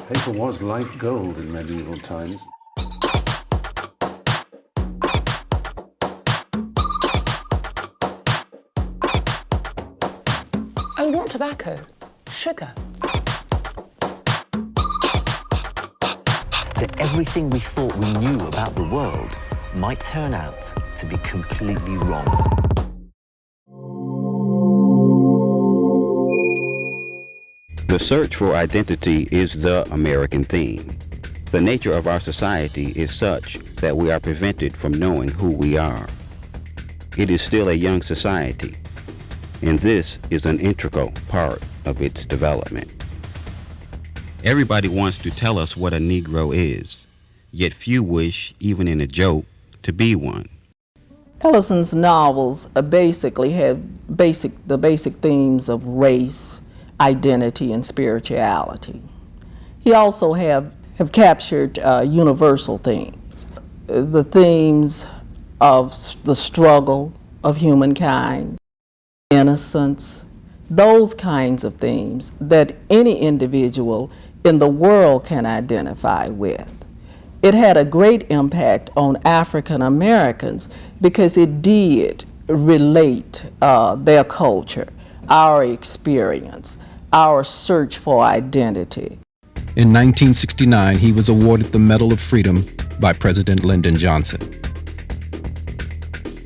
Paper was like gold in medieval times. Oh, not tobacco, sugar. That everything we thought we knew about the world might turn out to be completely wrong. The search for identity is the American theme. The nature of our society is such that we are prevented from knowing who we are. It is still a young society, and this is an integral part of its development. Everybody wants to tell us what a Negro is, yet few wish, even in a joke, to be one. Ellison's novels basically have the basic themes of race, identity, and spirituality. He also have captured universal themes, the themes of the struggle of humankind, innocence, those kinds of themes that any individual in the world can identify with. It had a great impact on African Americans because it did relate their culture, our experience, our search for identity. In 1969, he was awarded the Medal of Freedom by President Lyndon Johnson.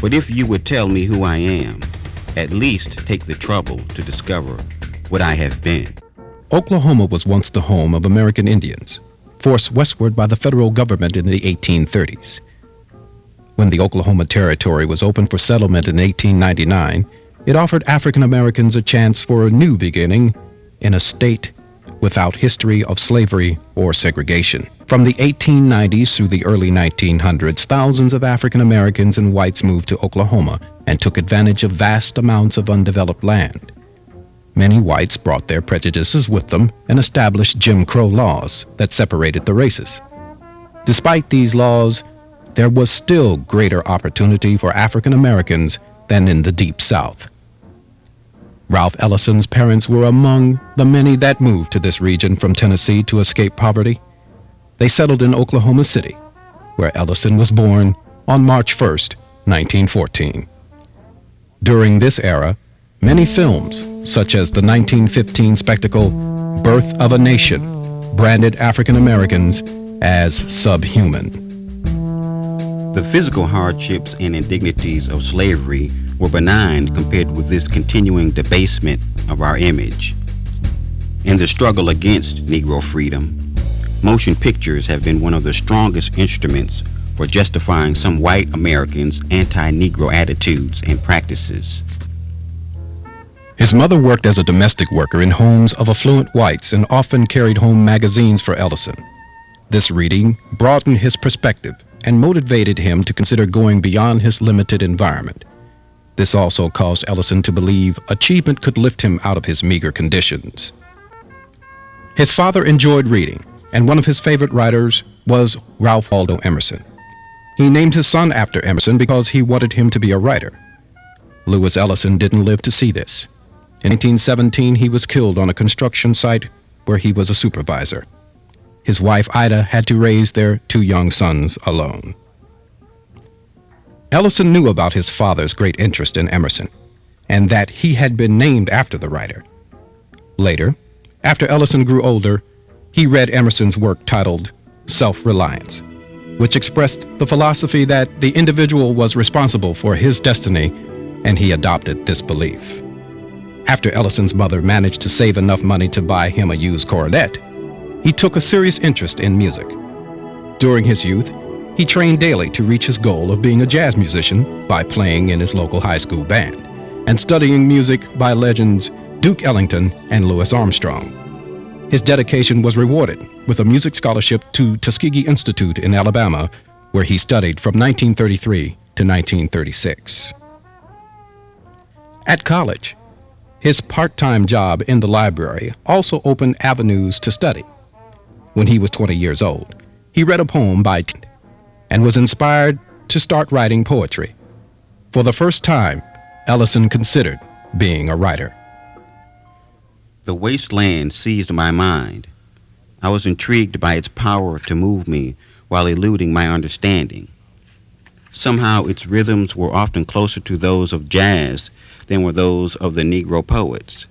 But if you would tell me who I am, at least take the trouble to discover what I have been. Oklahoma was once the home of American Indians, forced westward by the federal government in the 1830s. When the Oklahoma Territory was opened for settlement in 1899, it offered African Americans a chance for a new beginning in a state without history of slavery or segregation. From the 1890s through the early 1900s, thousands of African Americans and whites moved to Oklahoma and took advantage of vast amounts of undeveloped land. Many whites brought their prejudices with them and established Jim Crow laws that separated the races. Despite these laws, there was still greater opportunity for African Americans than in the Deep South. Ralph Ellison's parents were among the many that moved to this region from Tennessee to escape poverty. They settled in Oklahoma City, where Ellison was born on March 1st, 1914. During this era, many films, such as the 1915 spectacle Birth of a Nation, branded African Americans as subhuman. The physical hardships and indignities of slavery were benign compared with this continuing debasement of our image. In the struggle against Negro freedom, motion pictures have been one of the strongest instruments for justifying some white Americans' anti-Negro attitudes and practices. His mother worked as a domestic worker in homes of affluent whites and often carried home magazines for Ellison. This reading broadened his perspective and motivated him to consider going beyond his limited environment. This also caused Ellison to believe achievement could lift him out of his meager conditions. His father enjoyed reading, and one of his favorite writers was Ralph Waldo Emerson. He named his son after Emerson because he wanted him to be a writer. Lewis Ellison didn't live to see this. In 1817, he was killed on a construction site where he was a supervisor. His wife, Ida, had to raise their two young sons alone. Ellison knew about his father's great interest in Emerson, and that he had been named after the writer. Later, after Ellison grew older, he read Emerson's work titled Self-Reliance, which expressed the philosophy that the individual was responsible for his destiny, and he adopted this belief. After Ellison's mother managed to save enough money to buy him a used cornet, he took a serious interest in music. During his youth, he trained daily to reach his goal of being a jazz musician by playing in his local high school band and studying music by legends Duke Ellington and Louis Armstrong. His dedication was rewarded with a music scholarship to Tuskegee Institute in Alabama, where he studied from 1933 to 1936. At college, his part-time job in the library also opened avenues to study. When he was 20 years old, he read a poem by and was inspired to start writing poetry. For the first time, Ellison considered being a writer. The wasteland seized my mind. I was intrigued by its power to move me while eluding my understanding. Somehow its rhythms were often closer to those of jazz than were those of the Negro poets,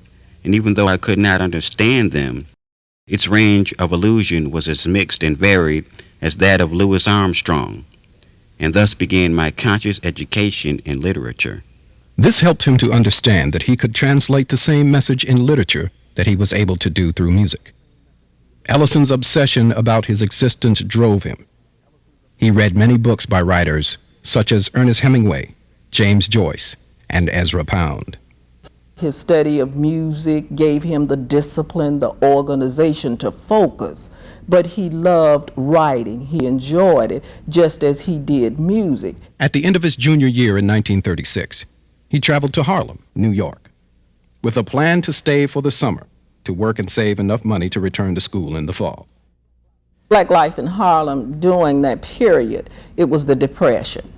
and even though I could not understand them, its range of illusion was as mixed and varied as that of Louis Armstrong, and thus began my conscious education in literature. This helped him to understand that he could translate the same message in literature that he was able to do through music. Ellison's obsession about his existence drove him. He read many books by writers such as Ernest Hemingway, James Joyce, and Ezra Pound. His study of music gave him the discipline, the organization to focus, but he loved writing. He enjoyed it just as he did music. At the end of his junior year in 1936, he traveled to Harlem, New York, with a plan to stay for the summer to work and save enough money to return to school in the fall. Black life in Harlem during that period, it was the Depression.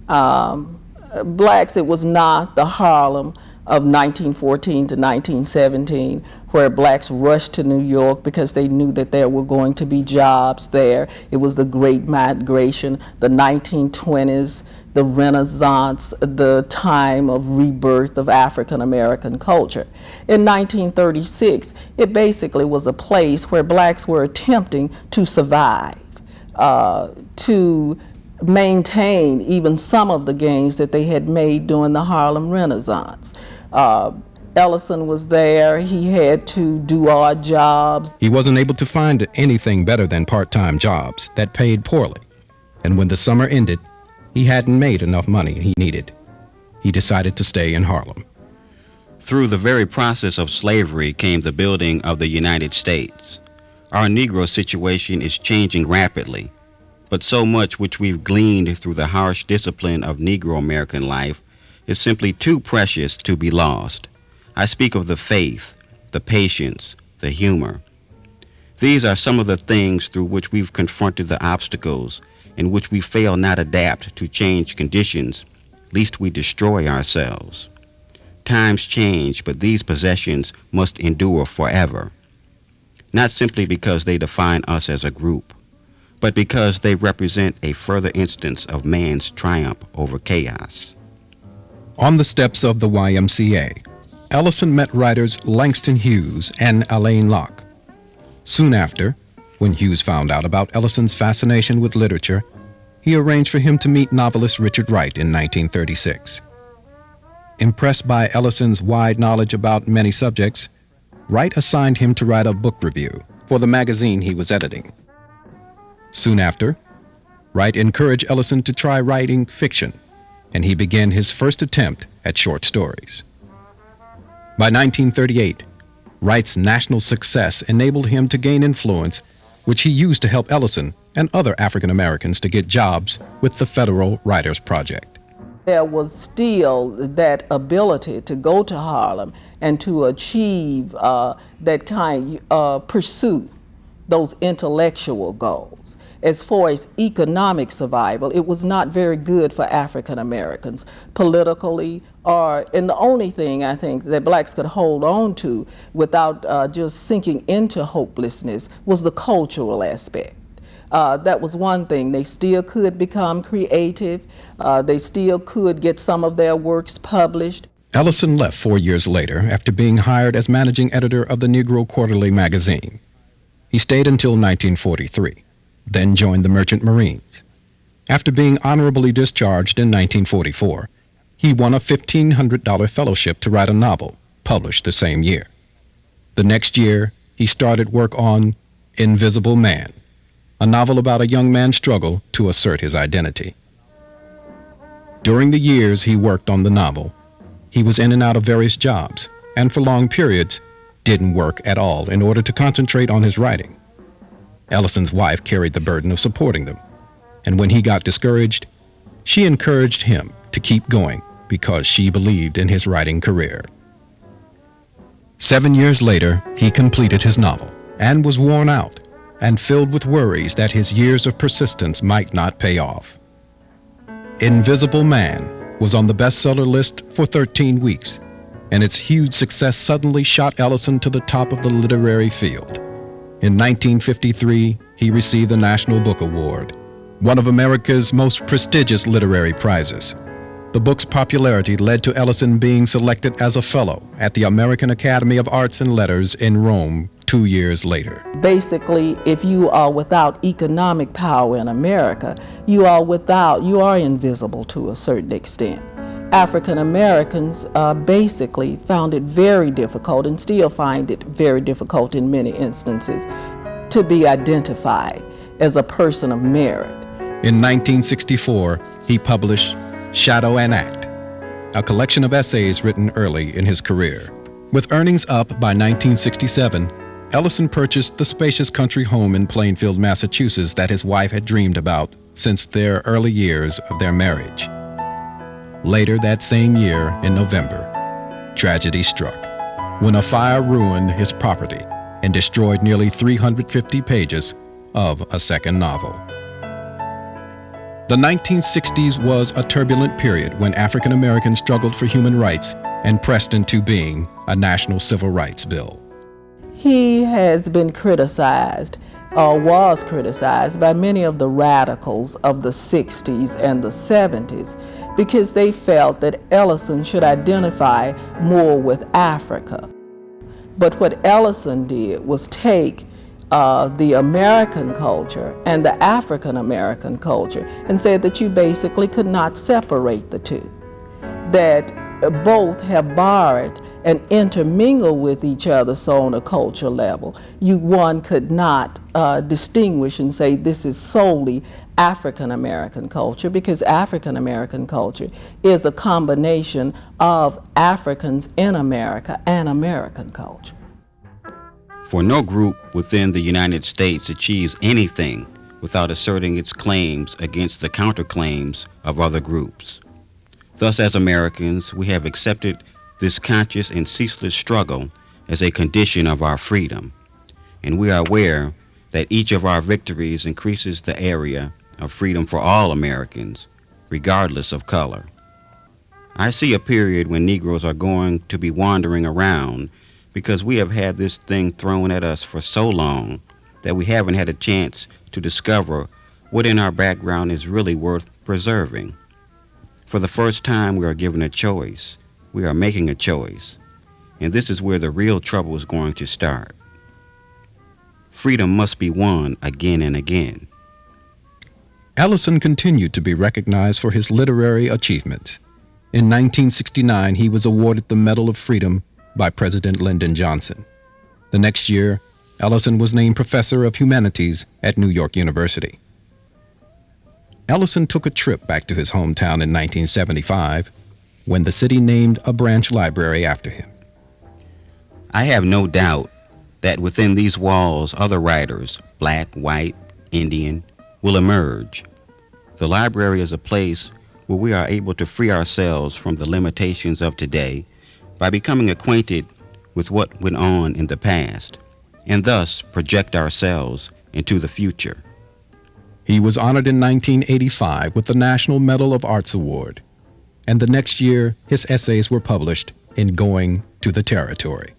Blacks, it was not the Harlem of 1914 to 1917, where blacks rushed to New York because they knew that there were going to be jobs there. It was the Great Migration, the 1920s, the Renaissance, the time of rebirth of African American culture. In 1936, it basically was a place where blacks were attempting to survive, to maintain even some of the gains that they had made during the Harlem Renaissance. Ellison was there. He had to do odd jobs. He wasn't able to find anything better than part-time jobs that paid poorly. And when the summer ended, he hadn't made enough money he needed. He decided to stay in Harlem. Through the very process of slavery came the building of the United States. Our Negro situation is changing rapidly, but so much which we've gleaned through the harsh discipline of Negro American life is simply too precious to be lost. I speak of the faith, the patience, the humor. These are some of the things through which we've confronted the obstacles in which we fail not adapt to changed conditions, lest we destroy ourselves. Times change, but these possessions must endure forever, not simply because they define us as a group, but because they represent a further instance of man's triumph over chaos. On the steps of the YMCA, Ellison met writers Langston Hughes and Alain Locke. Soon after, when Hughes found out about Ellison's fascination with literature, he arranged for him to meet novelist Richard Wright in 1936. Impressed by Ellison's wide knowledge about many subjects, Wright assigned him to write a book review for the magazine he was editing. Soon after, Wright encouraged Ellison to try writing fiction, and he began his first attempt at short stories. By 1938, Wright's national success enabled him to gain influence, which he used to help Ellison and other African Americans to get jobs with the Federal Writers Project. There was still that ability to go to Harlem and to achieve that kind of pursuit, those intellectual goals. As far as economic survival, it was not very good for African Americans politically, and the only thing I think that blacks could hold on to without just sinking into hopelessness was the cultural aspect. That was one thing. They still could become creative. They still could get some of their works published. Ellison left 4 years later after being hired as managing editor of the Negro Quarterly magazine. He stayed until 1943, then joined the Merchant Marines. After being honorably discharged in 1944, he won a $1,500 fellowship to write a novel, published the same year. The next year, he started work on Invisible Man, a novel about a young man's struggle to assert his identity. During the years he worked on the novel, he was in and out of various jobs, and for long periods didn't work at all in order to concentrate on his writing. Ellison's wife carried the burden of supporting them, and when he got discouraged, she encouraged him to keep going because she believed in his writing career. 7 years later, he completed his novel and was worn out and filled with worries that his years of persistence might not pay off. Invisible Man was on the bestseller list for 13 weeks, and its huge success suddenly shot Ellison to the top of the literary field. In 1953, he received the National Book Award, one of America's most prestigious literary prizes. The book's popularity led to Ellison being selected as a fellow at the American Academy of Arts and Letters in Rome 2 years later. Basically, if you are without economic power in America, you are invisible to a certain extent. African Americans basically found it very difficult, and still find it very difficult in many instances, to be identified as a person of merit. In 1964, he published Shadow and Act, a collection of essays written early in his career. With earnings up by 1967, Ellison purchased the spacious country home in Plainfield, Massachusetts that his wife had dreamed about since their early years of their marriage. Later that same year, in November, tragedy struck when a fire ruined his property and destroyed nearly 350 pages of a second novel. The 1960s was a turbulent period when African Americans struggled for human rights and pressed into being a national civil rights bill. He has been criticized, or was criticized, by many of the radicals of the 60s and the 70s because they felt that Ellison should identify more with Africa. But what Ellison did was take the American culture and the African American culture and said that you basically could not separate the two, that both have borrowed and intermingle with each other, so on a cultural level, one could not distinguish and say this is solely African American culture, because African American culture is a combination of Africans in America and American culture. For no group within the United States achieves anything without asserting its claims against the counterclaims of other groups. Thus, as Americans, we have accepted this conscious and ceaseless struggle as a condition of our freedom, and we are aware that each of our victories increases the area of freedom for all Americans, regardless of color. I see a period when Negroes are going to be wandering around because we have had this thing thrown at us for so long that we haven't had a chance to discover what in our background is really worth preserving. For the first time, we are given a choice. We are making a choice. And this is where the real trouble is going to start. Freedom must be won again and again. Ellison continued to be recognized for his literary achievements. In 1969, he was awarded the Medal of Freedom by President Lyndon Johnson. The next year, Ellison was named Professor of Humanities at New York University. Ellison took a trip back to his hometown in 1975 when the city named a branch library after him. I have no doubt that within these walls other writers, black, white, Indian, will emerge. The library is a place where we are able to free ourselves from the limitations of today by becoming acquainted with what went on in the past, and thus project ourselves into the future. He was honored in 1985 with the National Medal of Arts Award, and the next year his essays were published in Going to the Territory.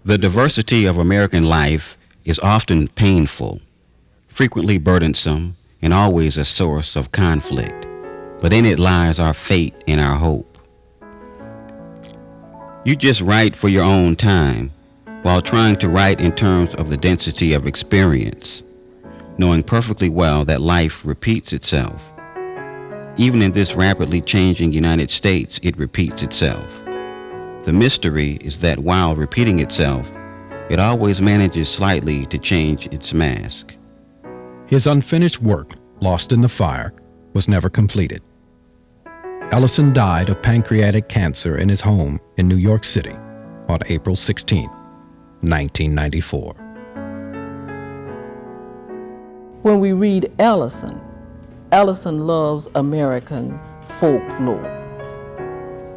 The diversity of American life is often painful, frequently burdensome, and always a source of conflict, but in it lies our fate and our hope. You just write for your own time while trying to write in terms of the density of experience, knowing perfectly well that life repeats itself. Even in this rapidly changing United States, it repeats itself. The mystery is that while repeating itself, it always manages slightly to change its mask. His unfinished work, Lost in the Fire, was never completed. Ellison died of pancreatic cancer in his home in New York City on April 16, 1994. When we read Ellison, Ellison loves American folklore,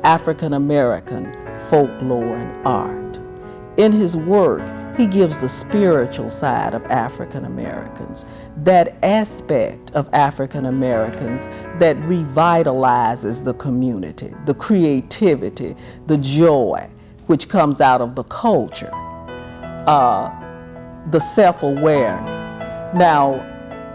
African American folklore and art. In his work, he gives the spiritual side of African Americans, that aspect of African Americans that revitalizes the community, the creativity, the joy which comes out of the culture. the self-awareness. Now,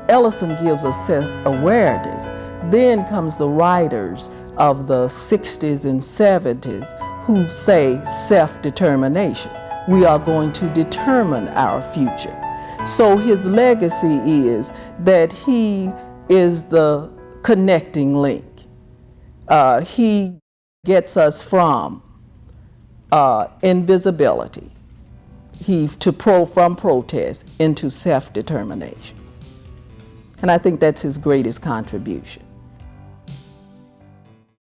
Ellison gives us self-awareness. Then comes the writers of the 60s and 70s who say self-determination. We are going to determine our future. So his legacy is that he is the connecting link. He gets us from invisibility, from protest into self-determination. And I think that's his greatest contribution.